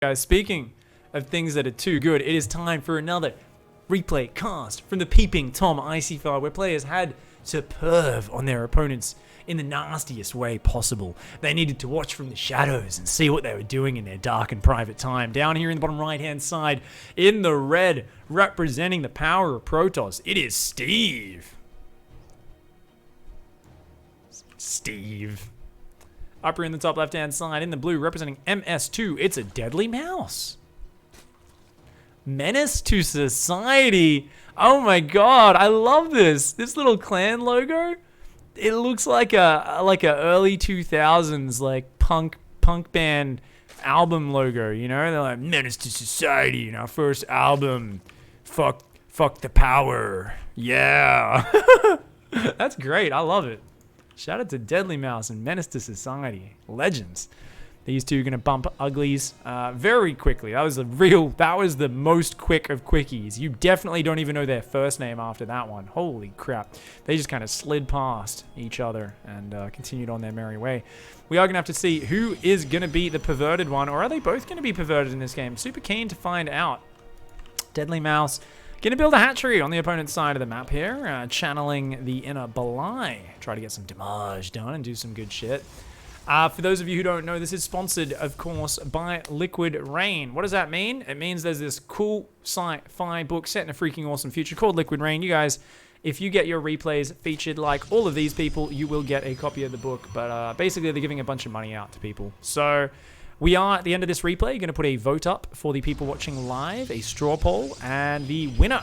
Guys, speaking of things that are too good, it is time for another replay cast from the Peeping Tom IC5, where players had to perv on their opponents in the nastiest way possible. They needed to watch from the shadows and see what they were doing in their dark and private time. Down here in the bottom right hand side, in the red, representing the power of Protoss, it is Steve. Up here in the top left-hand side, in the blue, representing MS2, it's a Deadly Mouse. Menace to Society. Oh my god, I love this. This little clan logo. It looks like a early 2000s like punk band album logo. You know, they're like Menace to Society in our first album. Fuck the power. Yeah, that's great. I love it. Shout out to Deadly Mouse and Menace to Society. Legends. These two are going to bump uglies very quickly. That was the most quick of quickies. You definitely don't even know their first name after that one. Holy crap. They just kind of slid past each other and continued on their merry way. We are going to have to see who is going to be the perverted one, or are they both going to be perverted in this game? Super keen to find out. Deadly Mouse going to build a hatchery on the opponent's side of the map here, channeling the inner Belai. Try to get some damage done and do some good shit. For those of you who don't know, this is sponsored, of course, by Liquid Rain. What does that mean? It means there's this cool sci-fi book set in a freaking awesome future called Liquid Rain. You guys, if you get your replays featured like all of these people, you will get a copy of the book. But basically, they're giving a bunch of money out to people. So we are, at the end of this replay, going to put a vote up for the people watching live, a straw poll, and the winner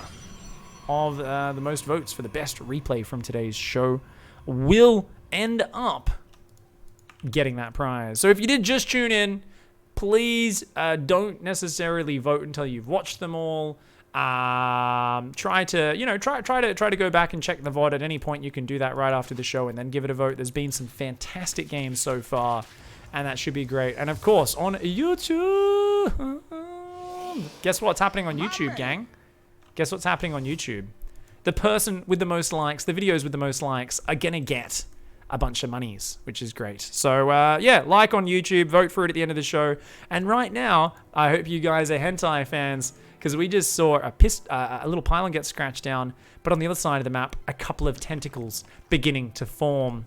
of the most votes for the best replay from today's show will end up getting that prize. So if you did just tune in, please don't necessarily vote until you've watched them all. Try to go back and check the VOD at any point. You can do that right after the show and then give it a vote. There's been some fantastic games so far, and that should be great. And of course, on YouTube, guess what's happening on YouTube, gang? Guess what's happening on YouTube? The person with the most likes, the videos with the most likes, are gonna get a bunch of monies, which is great. So yeah, like on YouTube, vote for it at the end of the show. And right now, I hope you guys are hentai fans, because we just saw a little pylon get scratched down, but on the other side of the map, a couple of tentacles beginning to form.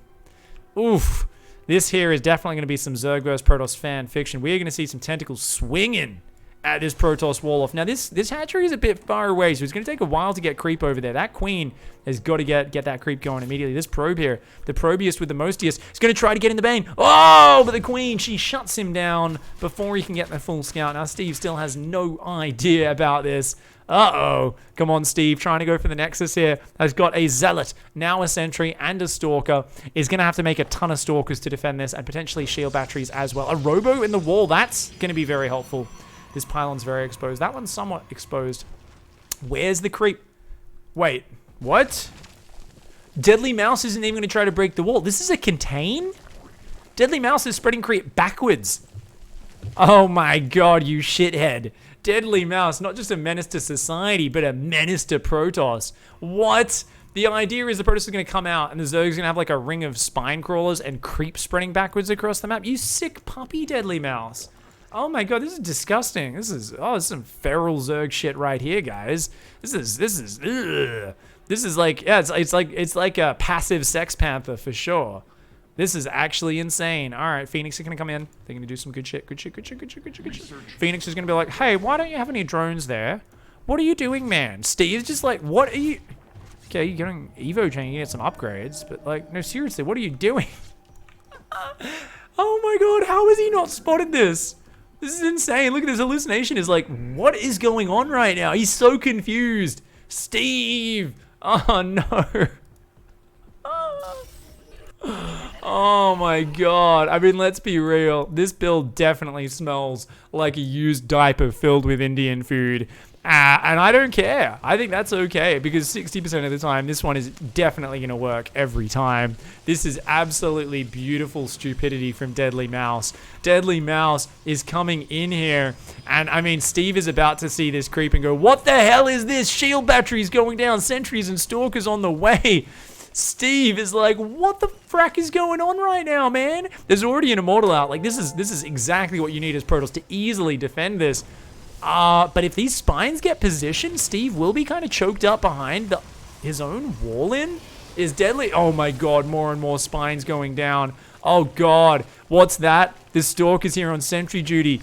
Oof. This here is definitely going to be some Zerg vs. Protoss fan fiction. We are going to see some tentacles swinging at this Protoss wall off. Now, this hatchery is a bit far away, so it's going to take a while to get creep over there. That queen has got to get that creep going immediately. This probe here, the probiest with the mostiest, is going to try to get in the bane. Oh, but the queen, she shuts him down before he can get the full scout. Now, Steve still has no idea about this. Uh-oh. Come on, Steve. Trying to go for the Nexus here. Has got a Zealot, now a Sentry, and a Stalker. Is going to have to make a ton of Stalkers to defend this, and potentially shield batteries as well. A Robo in the wall. That's going to be very helpful. This pylon's very exposed. That one's somewhat exposed. Where's the creep? Wait, what? Deadly Mouse isn't even going to try to break the wall. This is a contain? Deadly Mouse is spreading creep backwards. Oh my god, you shithead. Deadly Mouse, not just a menace to society, but a menace to Protoss. What? The idea is the Protoss is going to come out and the Zerg's going to have like a ring of spine crawlers and creep spreading backwards across the map. You sick puppy, Deadly Mouse. Oh my god, this is disgusting. This is some feral Zerg shit right here, guys. This is like, yeah, it's like a passive Sex Panther for sure. This is actually insane. All right, Phoenix is gonna come in. They're gonna do some good shit. Phoenix is gonna be like, hey, why don't you have any drones there? What are you doing, man? Steve's just like, what are you? Okay, you're getting Evo chain, you get some upgrades, but like, no, seriously, what are you doing? Oh my god, how has he not spotted this? This is insane. Look at this hallucination. Is like, what is going on right now? He's so confused. Steve. Oh, no. Oh, my God. I mean, let's be real. This build definitely smells like a used diaper filled with Indian food. And I don't care. I think that's okay, because 60% of the time, this one is definitely going to work every time. This is absolutely beautiful stupidity from Deadly Mouse. Deadly Mouse is coming in here, and I mean, Steve is about to see this creep and go, what the hell is this? Shield batteries going down, sentries and stalkers on the way. Steve is like, what the frack is going on right now, man? There's already an Immortal out. Like, this is exactly what you need as Protoss to easily defend this. But if these spines get positioned, Steve will be kind of choked up behind his own wall in. Is Deadly. Oh my god, more and more spines going down. Oh god, what's that? The Stalker's here on sentry duty.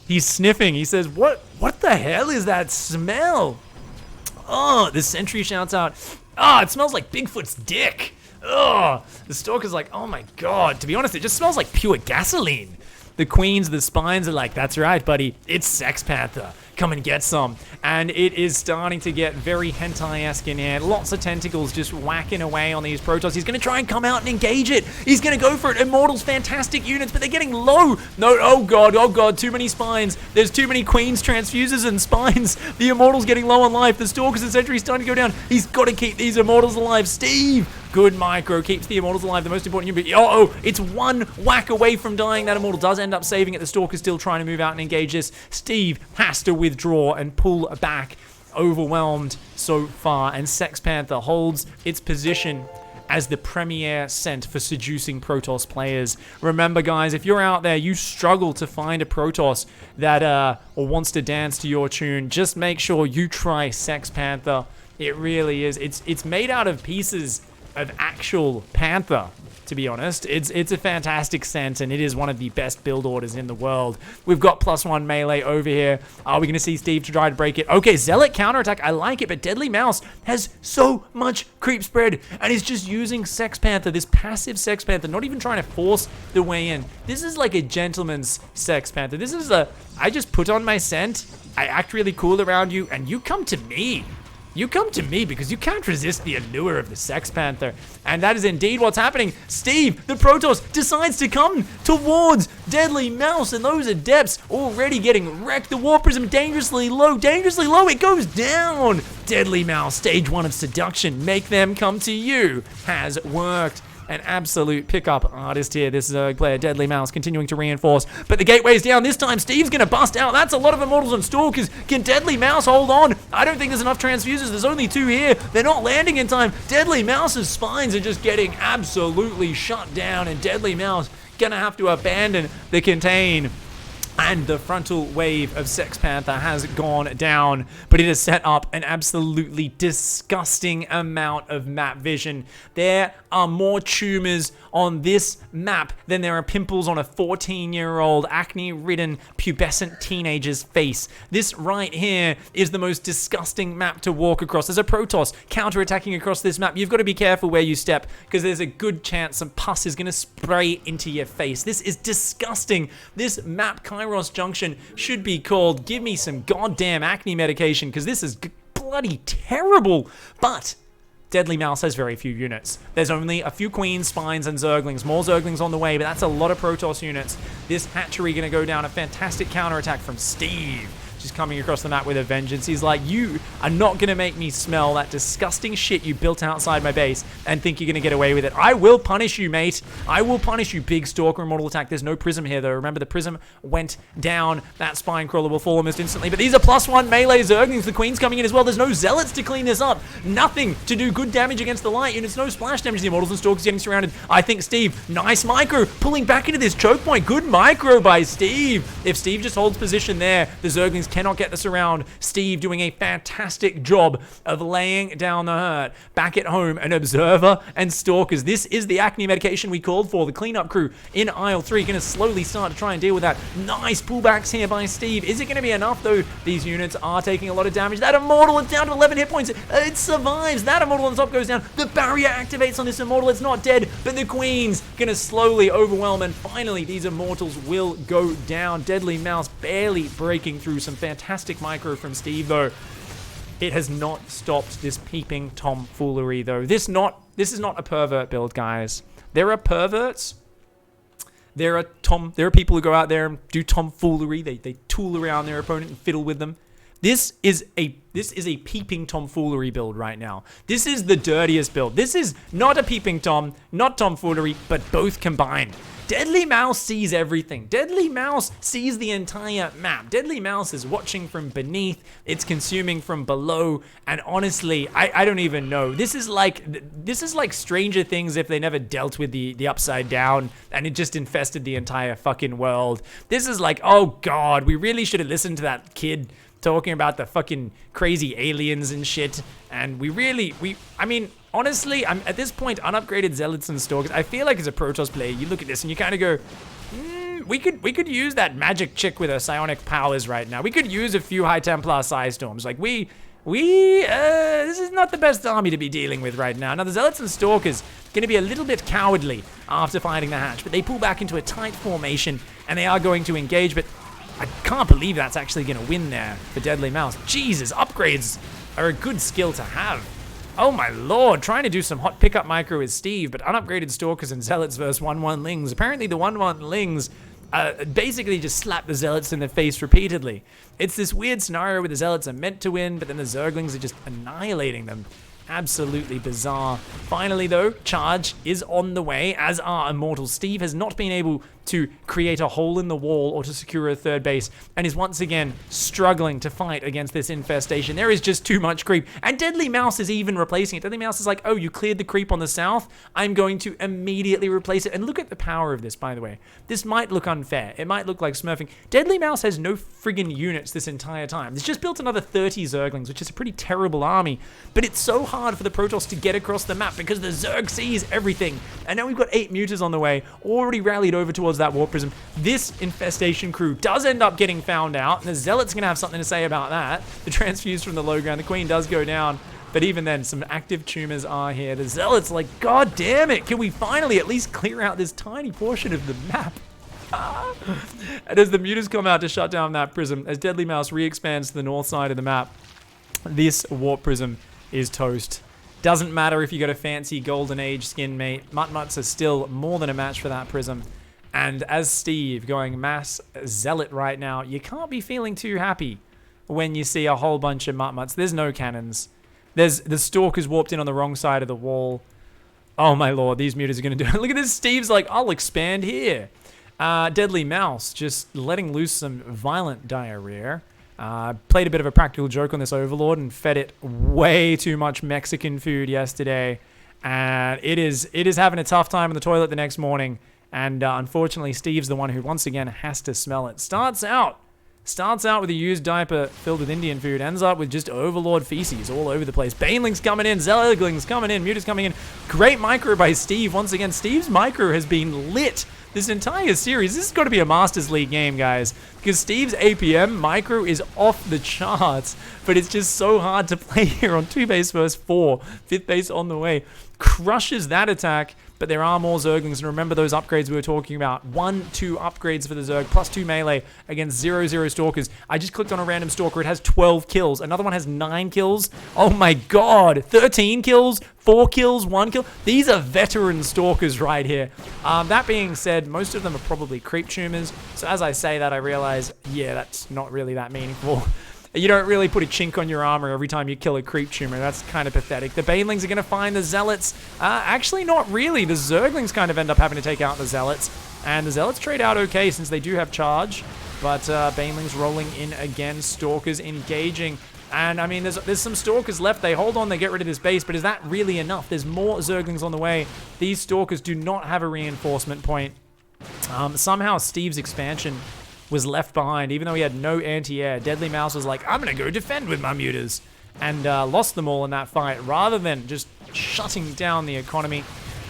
He's sniffing. He says, what the hell is that smell? Oh, the sentry shouts out, it smells like Bigfoot's dick. Oh, the Stalker's like, oh my god. To be honest, it just smells like pure gasoline. The queens, the spines are like, that's right, buddy. It's Sex Panther. Come and get some. And it is starting to get very hentai-esque in here. Lots of tentacles just whacking away on these Protoss. He's going to try and come out and engage it. He's going to go for it. Immortals, fantastic units, but they're getting low. No, oh god, too many spines. There's too many queens, transfusers, and spines. The Immortals getting low on life. The Stalkers and Sentries starting to go down. He's got to keep these Immortals alive. Steve! Good micro, keeps the Immortals alive, the most important unit. Oh, it's one whack away from dying. That Immortal does end up saving it. The Stalker's still trying to move out and engage this. Steve has to withdraw and pull back, overwhelmed so far. And Sex Panther holds its position as the premier scent for seducing Protoss players. Remember, guys, if you're out there, you struggle to find a Protoss that or wants to dance to your tune, just make sure you try Sex Panther. It really is. It's made out of pieces of actual Panther, to be honest. It's a fantastic scent, and it is one of the best build orders in the world. We've got +1 melee over here. Are we going to see Steve to try to break it? Okay, Zealot counterattack. I like it, but Deadly Mouse has so much creep spread, and he's just using Sex Panther, this passive Sex Panther, not even trying to force the way in. This is like a gentleman's Sex Panther. This is I just put on my scent, I act really cool around you, and you come to me. You come to me because you can't resist the allure of the Sex Panther. And that is indeed what's happening. Steve, the Protoss, decides to come towards Deadly Mouse, and those Adepts already getting wrecked. The War Prism dangerously low, it goes down. Deadly Mouse, stage 1 of seduction, make them come to you, has worked. An absolute pickup artist here, this player, Deadly Mouse, continuing to reinforce. But the gateway's down. This time, Steve's going to bust out. That's a lot of Immortals and Stalkers. Can Deadly Mouse hold on? I don't think there's enough transfusers. There's only 2 here. They're not landing in time. Deadly Mouse's spines are just getting absolutely shut down, and Deadly Mouse going to have to abandon the contain. And the frontal wave of Sex Panther has gone down, but it has set up an absolutely disgusting amount of map vision. There are more tumors on this map than there are pimples on a 14-year-old acne-ridden pubescent teenager's face. This right here is the most disgusting map to walk across. There's a Protoss counterattacking across this map. You've got to be careful where you step, because there's a good chance some pus is going to spray into your face. This is disgusting. This map Kairos Junction should be called Give Me Some Goddamn Acne Medication, because this is bloody terrible. But Deadly Mouse has very few units. There's only a few Queens, Spines, and Zerglings. More Zerglings on the way, but that's a lot of Protoss units. This hatchery gonna go down. A fantastic counterattack from Steve. Just coming across the map with a vengeance. He's like, you are not going to make me smell that disgusting shit you built outside my base and think you're going to get away with it. I will punish you, mate. I will punish you, big Stalker Immortal attack. There's no Prism here, though. Remember, the Prism went down. That Spine Crawler will fall almost instantly. But these are +1 melee Zerglings. The Queen's coming in as well. There's no Zealots to clean this up. Nothing to do good damage against the light units. No splash damage. The Immortals and Stalkers getting surrounded. I think Steve, nice micro, pulling back into this choke point. Good micro by Steve. If Steve just holds position there, the Zerglings cannot get this around. Steve doing a fantastic job of laying down the hurt. Back at home, an Observer and Stalkers. This is the acne medication we called for. The cleanup crew in aisle 3 going to slowly start to try and deal with that. Nice pullbacks here by Steve. Is it going to be enough, though? These units are taking a lot of damage. That Immortal is down to 11 hit points. It survives. That Immortal on the top goes down. The barrier activates on this Immortal. It's not dead, but the Queen's going to slowly overwhelm, and finally these Immortals will go down. Deadly Mouse barely breaking through. Some fantastic micro from Steve, though. It has not stopped this peeping tomfoolery, though. This is not a pervert build, guys. There are perverts. There are people who go out there and do tomfoolery. They tool around their opponent and fiddle with them. This is a peeping tomfoolery build right now. This is the dirtiest build. This is not a peeping tom, not tomfoolery, but both combined. Deadly Mouse sees everything. Deadly Mouse sees the entire map. Deadly Mouse is watching from beneath. It's consuming from below. And honestly, I don't even know. This is like Stranger Things if they never dealt with the upside down and it just infested the entire fucking world. This is like, oh God, we really should have listened to that kid talking about the fucking crazy aliens and shit. And I mean, honestly, I'm at this point, unupgraded Zealots and Stalkers. I feel like as a Protoss player, you look at this and you kind of go, we could use that magic chick with her psionic powers right now. We could use a few High Templar Psystorms. Like, this is not the best army to be dealing with right now. Now, the Zealots and Stalkers going to be a little bit cowardly after finding the hatch, but they pull back into a tight formation, and they are going to engage, but I can't believe that's actually going to win there for Deadly Mouse. Jesus, upgrades are a good skill to have. Oh my lord, trying to do some hot pickup micro with Steve, but unupgraded Stalkers and Zealots versus 1-1 Lings. Apparently the 1-1 Lings basically just slap the Zealots in the face repeatedly. It's this weird scenario where the Zealots are meant to win, but then the Zerglings are just annihilating them. Absolutely bizarre. Finally, though, charge is on the way, as are Immortal. Steve has not been able to create a hole in the wall or to secure a third base, and is once again struggling to fight against this infestation. There is just too much creep, and Deadly Mouse is even replacing it. Deadly Mouse is like, oh, you cleared the creep on the south? I'm going to immediately replace it. And look at the power of this, by the way. This might look unfair. It might look like smurfing. Deadly Mouse has no friggin' units this entire time. It's just built another 30 Zerglings, which is a pretty terrible army, but it's so hard for the Protoss to get across the map because the Zerg sees everything. And now we've got 8 Mutas on the way, already rallied over towards that Warp Prism. This infestation crew does end up getting found out, and the Zealot's going to have something to say about that. The transfuse from the low ground, the Queen does go down, but even then, some active tumors are here. The Zealot's like, god damn it, can we finally at least clear out this tiny portion of the map? And as the Mutas come out to shut down that prism, as Deadly Mouse re-expands to the north side of the map, this Warp Prism is toast. Doesn't matter if you got a fancy Golden Age skin, mate. Mutt-Mutts are still more than a match for that prism. And as Steve going mass Zealot right now, you can't be feeling too happy when you see a whole bunch of Mutt-Mutts. There's no cannons. There's the Stalkers warped in on the wrong side of the wall. Oh my lord, these Mutas are going to do it. Look at this, Steve's like, I'll expand here. Deadly Mouse just letting loose some violent diarrhea. Played a bit of a practical joke on this Overlord and fed it way too much Mexican food yesterday. And it is having a tough time in the toilet the next morning. And unfortunately, Steve's the one who once again has to smell it. Starts out with a used diaper filled with Indian food. Ends up with just Overlord feces all over the place. Banelings coming in. Zerglings coming in. Mutas coming in. Great micro by Steve. Once again, Steve's micro has been lit this entire series. This has got to be a Masters League game, guys. Because Steve's APM micro is off the charts. But it's just so hard to play here on 2 base versus 4. 5th base on the way. Crushes that attack. But there are more Zerglings, and remember those upgrades we were talking about. 1-2 upgrades for the Zerg, plus 2 melee against 0-0 Stalkers. I just clicked on a random Stalker. It has 12 kills. Another one has 9 kills. Oh my god. 13 kills, 4 kills, 1 kill. These are veteran Stalkers right here. That being said, most of them are probably creep tumors. So as I say that, I realize, yeah, that's not really that meaningful. You don't really put a chink on your armor every time you kill a creep tumor. That's kind of pathetic. The Banelings are going to find the Zealots. Actually, not really. The Zerglings kind of end up having to take out the Zealots. And the Zealots trade out okay since they do have charge. But Banelings rolling in again. Stalkers engaging. And, I mean, there's some Stalkers left. They hold on. They get rid of this base. But is that really enough? There's more Zerglings on the way. These Stalkers do not have a reinforcement point. Somehow, Steve's expansion was left behind, even though he had no anti-air. Deadly Mouse was like, I'm going to go defend with my Mutas. And lost them all in that fight, rather than just shutting down the economy.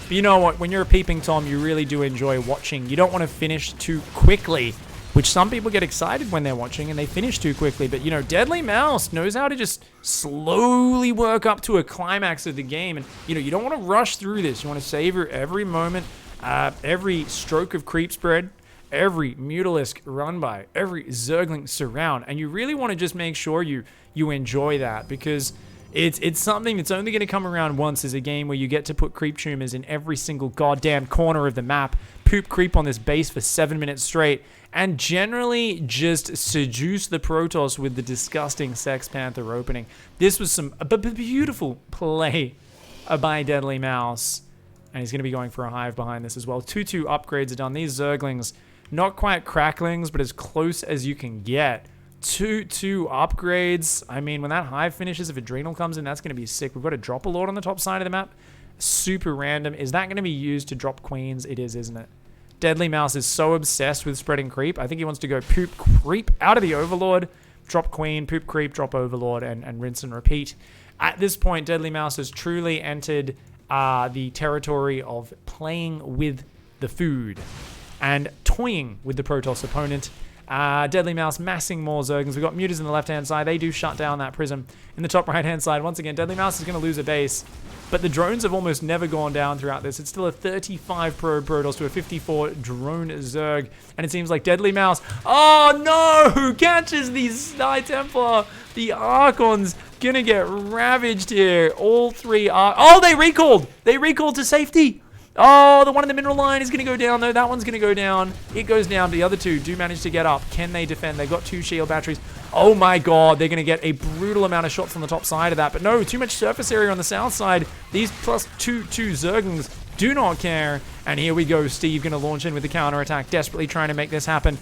But you know what? When you're a peeping Tom, you really do enjoy watching. You don't want to finish too quickly, which some people get excited when they're watching, and they finish too quickly. But, you know, Deadly Mouse knows how to just slowly work up to a climax of the game. And, you know, you don't want to rush through this. You want to savor every moment, every stroke of creep spread, every Mutalisk run by, every Zergling surround, and you really want to just make sure you enjoy that, because it's something that's only going to come around once, is a game where you get to put creep tumors in every single goddamn corner of the map, poop creep on this base for 7 minutes straight, and generally just seduce the Protoss with the disgusting Sex Panther opening. This was some beautiful play by Deadly Mouse. And he's going to be going for a hive behind this as well. 2-2 upgrades are done. These Zerglings, not quite cracklings, but as close as you can get. 2-2 upgrades. I mean, when that hive finishes, if Adrenal comes in, that's going to be sick. We've got a Drop a Lord on the top side of the map. Super random. Is that going to be used to drop queens? It is, isn't it? Deadly Mouse is so obsessed with spreading creep. I think he wants to go poop creep out of the Overlord, drop queen, poop creep, drop Overlord, and rinse and repeat. At this point, Deadly Mouse has truly entered the territory of playing with the food and toying with the Protoss opponent. Deadly Mouse massing more Zerglings. We've got Mutas in the left-hand side. They do shut down that Prism. In the top right-hand side, once again, Deadly Mouse is going to lose a base. But the drones have almost never gone down throughout this. It's still a 35 probe Protoss to a 54 drone Zerg. And it seems like Deadly Mouse... Oh, no! Who catches the High Templar? The Archon's gonna get ravaged here. All three are... Oh, they recalled! They recalled to safety! Oh, the one in the mineral line is going to go down, though. That one's going to go down. It goes down. The other two do manage to get up. Can they defend? They've got 2 shield batteries. Oh, my God. They're going to get a brutal amount of shots on the top side of that. But no, too much surface area on the south side. These plus 2 Zerglings do not care. And here we go. Steve going to launch in with the counterattack, desperately trying to make this happen.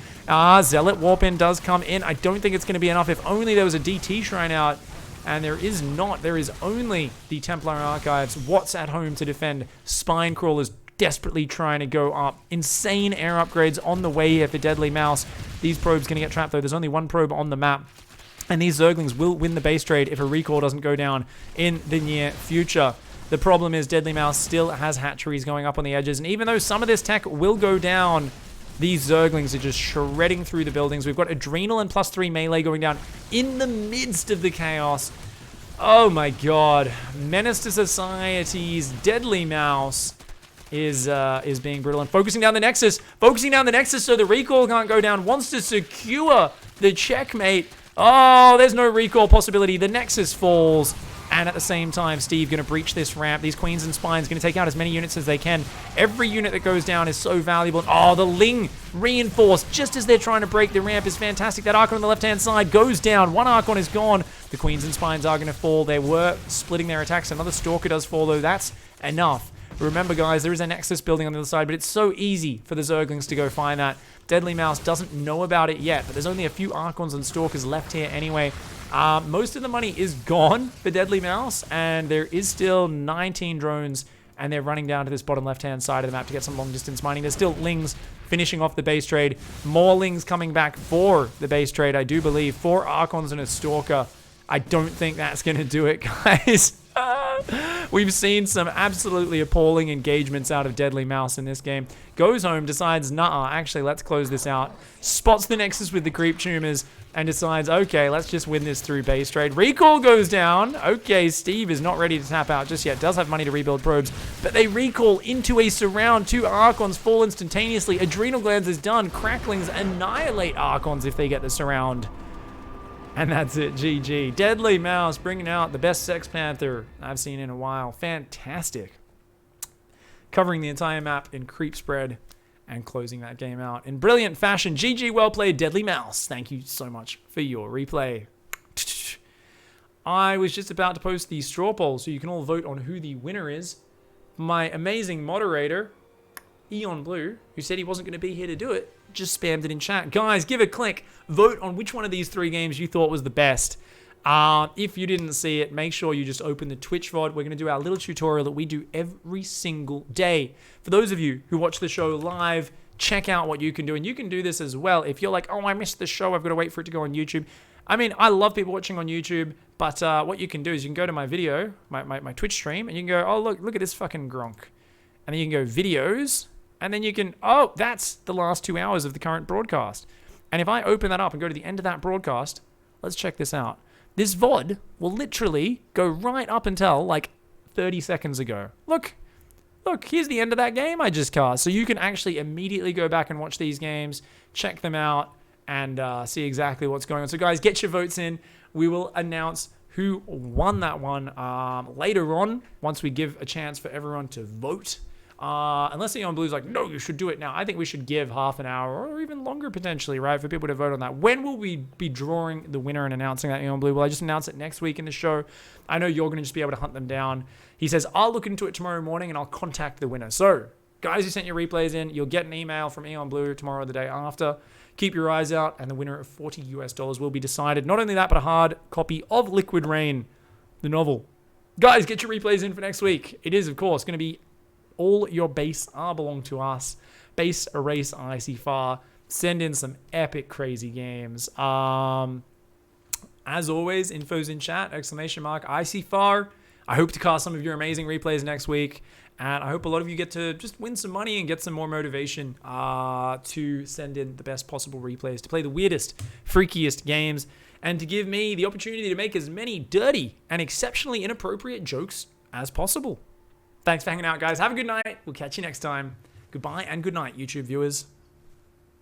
Zealot Warp in does come in. I don't think it's going to be enough. If only there was a DT Shrine out. And there is not. There is only the Templar Archives. What's at home to defend? Spine Crawlers desperately trying to go up. Insane air upgrades on the way here for Deadly Mouse. These probes going to get trapped, though. There's only one probe on the map. And these Zerglings will win the base trade if a recall doesn't go down in the near future. The problem is Deadly Mouse still has hatcheries going up on the edges. And even though some of this tech will go down, these Zerglings are just shredding through the buildings. We've got Adrenal and +3 melee going down in the midst of the chaos. Oh my God. Menace to Society's Deadly Mouse is being brutal and focusing down the Nexus. Focusing down the Nexus so the recall can't go down. Wants to secure the checkmate. Oh, there's no recall possibility. The Nexus falls. And at the same time, Steve going to breach this ramp. These Queens and Spines going to take out as many units as they can. Every unit that goes down is so valuable. Oh, the Ling reinforced just as they're trying to break the ramp is fantastic. That Archon on the left-hand side goes down. One Archon is gone. The Queens and Spines are going to fall. They were splitting their attacks. Another Stalker does fall, though. That's enough. Remember, guys, there is a Nexus building on the other side, but it's so easy for the Zerglings to go find that. Deadly Mouse doesn't know about it yet, but there's only a few Archons and Stalkers left here anyway. Most of the money is gone for Deadly Mouse, and there is still 19 drones, and they're running down to this bottom left-hand side of the map to get some long-distance mining. There's still Lings finishing off the base trade. More Lings coming back for the base trade, I do believe. 4 Archons and a Stalker. I don't think that's going to do it, guys. We've seen some absolutely appalling engagements out of Deadly Mouse in this game. Goes home, decides, nah, actually, let's close this out. Spots the Nexus with the creep tumors and decides, okay, let's just win this through base trade. Recall goes down. Okay, Steve is not ready to tap out just yet. Does have money to rebuild probes, but they recall into a surround. 2 Archons fall instantaneously. Adrenal Glands is done. Cracklings annihilate Archons if they get the surround. And that's it, GG. Deadly Mouse bringing out the best Sex Panther I've seen in a while. Fantastic. Covering the entire map in creep spread and closing that game out in brilliant fashion. GG, well played, Deadly Mouse. Thank you so much for your replay. I was just about to post the straw poll so you can all vote on who the winner is. My amazing moderator, Eon Blue, who said he wasn't going to be here to do it, just spammed it in chat. Guys, give a click. Vote on which one of these 3 games you thought was the best. If you didn't see it, make sure you just open the Twitch VOD. We're going to do our little tutorial that we do every single day. For those of you who watch the show live, check out what you can do. And you can do this as well. If you're like, oh, I missed the show, I've got to wait for it to go on YouTube. I mean, I love people watching on YouTube, but what you can do is you can go to my video, my Twitch stream, and you can go, oh, look at this fucking Gronk. And then you can go videos. And then you can, oh, that's the last 2 hours of the current broadcast. And if I open that up and go to the end of that broadcast, let's check this out. This VOD will literally go right up until like 30 seconds ago. Look, here's the end of that game I just cast. So you can actually immediately go back and watch these games, check them out, and see exactly what's going on. So guys, get your votes in. We will announce who won that one later on, once we give a chance for everyone to vote. Unless Eon Blue's like, no, you should do it now. I think we should give half an hour or even longer potentially, right, for people to vote on that. When will we be drawing the winner and announcing that Eon Blue? Will I just announce it next week in the show? I know you're going to just be able to hunt them down. He says, I'll look into it tomorrow morning and I'll contact the winner. So, guys who sent your replays in, you'll get an email from Eon Blue tomorrow or the day after. Keep your eyes out, and the winner of $40 will be decided. Not only that, but a hard copy of Liquid Rain, the novel. Guys, get your replays in for next week. It is, of course, going to be all your base are belong to us. Base erase IC4. Send in some epic crazy games. As always, info's in chat, ! IC4. I hope to cast some of your amazing replays next week. And I hope a lot of you get to just win some money and get some more motivation to send in the best possible replays, to play the weirdest, freakiest games, and to give me the opportunity to make as many dirty and exceptionally inappropriate jokes as possible. Thanks for hanging out, guys. Have a good night. We'll catch you next time. Goodbye and good night, YouTube viewers.